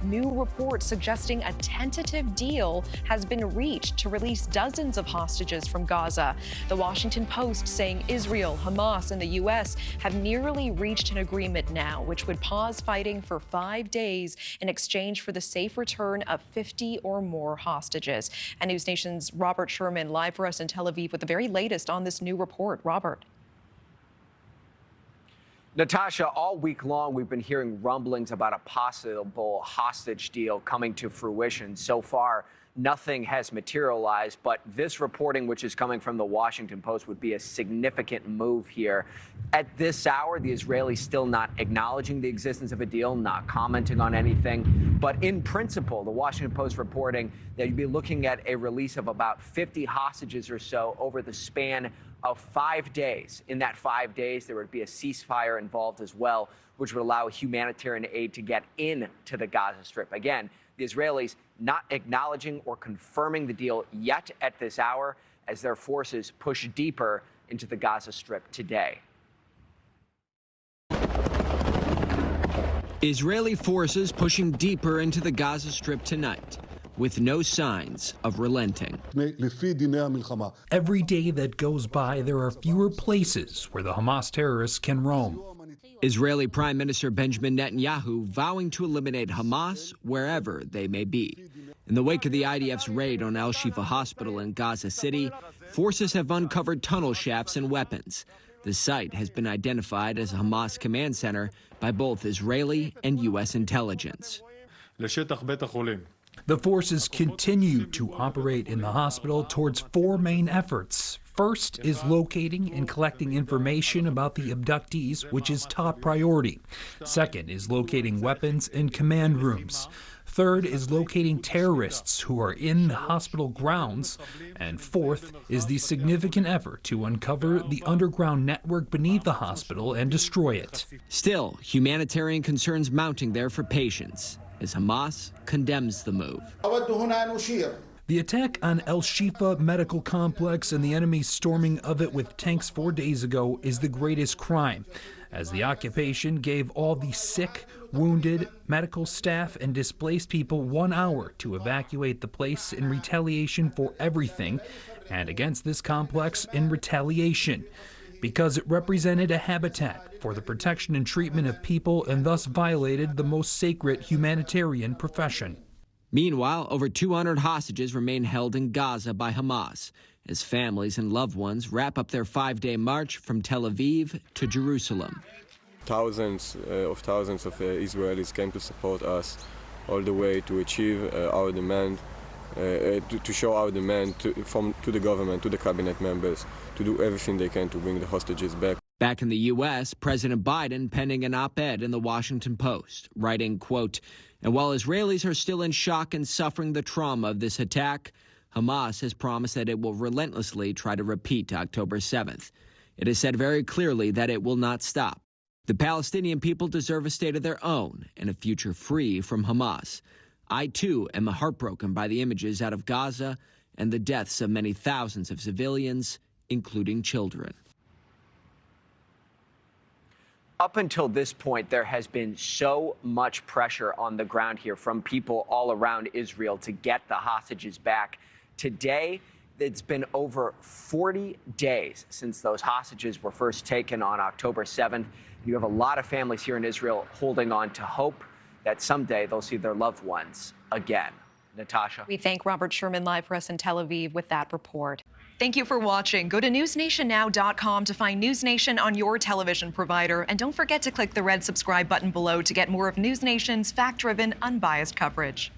new report suggesting a tentative deal has been reached to release dozens of hostages from Gaza. The Washington Post saying Israel, Hamas, and the U.S. have nearly reached an agreement now, which would pause fighting for 5 days in exchange for the safe return of 50 or more hostages. And NewsNation's Robert Sherman live for us in Tel Aviv with the very latest on this new report. Robert. Natasha, all week long, we've been hearing rumblings about a possible hostage deal coming to fruition. So far, nothing has materialized, but this reporting, which is coming from the Washington Post, would be a significant move here. At this hour, the Israelis still not acknowledging the existence of a deal, not commenting on anything. But in principle, the Washington Post reporting that you'd be looking at a release of about 50 hostages or so over the span of 5 days. In that 5 days, there would be a ceasefire involved as well, which would allow humanitarian aid to get into the Gaza Strip. Again, the Israelis not acknowledging or confirming the deal yet at this hour as their forces push deeper into the Gaza Strip today. Israeli forces pushing deeper into the Gaza Strip tonight, with no signs of relenting. Every day that goes by, there are fewer places where the Hamas terrorists can roam. Israeli Prime Minister Benjamin Netanyahu vowing to eliminate Hamas wherever they may be. In the wake of the IDF's raid on Al-Shifa Hospital in Gaza City, forces have uncovered tunnel shafts and weapons. The site has been identified as a Hamas command center by both Israeli and U.S. intelligence. The forces continue to operate in the hospital towards 4 main efforts. First is locating and collecting information about the abductees, which is top priority. Second is locating weapons in command rooms. Third is locating terrorists who are in the hospital grounds. And fourth is the significant effort to uncover the underground network beneath the hospital and destroy it. Still, humanitarian concerns mounting there for patients, as Hamas condemns the move. The attack on Al-Shifa Medical Complex and the enemy's storming of it with tanks 4 days ago is the greatest crime, as the occupation gave all the sick, wounded, medical staff, and displaced people 1 hour to evacuate the place in retaliation for everything, and against this complex in retaliation, because it represented a habitat for the protection and treatment of people and thus violated the most sacred humanitarian profession. Meanwhile, over 200 hostages remain held in Gaza by Hamas as families and loved ones wrap up their 5-day march from Tel Aviv to Jerusalem. Thousands of Israelis came to support us all the way to achieve our demand, to show our demand to the government, to the cabinet members, to do everything they can to bring the hostages back. Back in the U.S., President Biden penning an op-ed in the Washington Post, writing, quote, "And while Israelis are still in shock and suffering the trauma of this attack, Hamas has promised that it will relentlessly try to repeat October 7th. It has said very clearly that it will not stop. The Palestinian people deserve a state of their own and a future free from Hamas. I, too, am heartbroken by the images out of Gaza and the deaths of many thousands of civilians, including children." Up until this point, there has been so much pressure on the ground here from people all around Israel to get the hostages back. Today, it's been over 40 days since those hostages were first taken on October 7th. You have a lot of families here in Israel holding on to hope that someday they'll see their loved ones again. Natasha. We thank Robert Sherman live for us in Tel Aviv with that report. Thank you for watching. Go to newsnationnow.com to find NewsNation on your television provider. And don't forget to click the red subscribe button below to get more of NewsNation's fact-driven, unbiased coverage.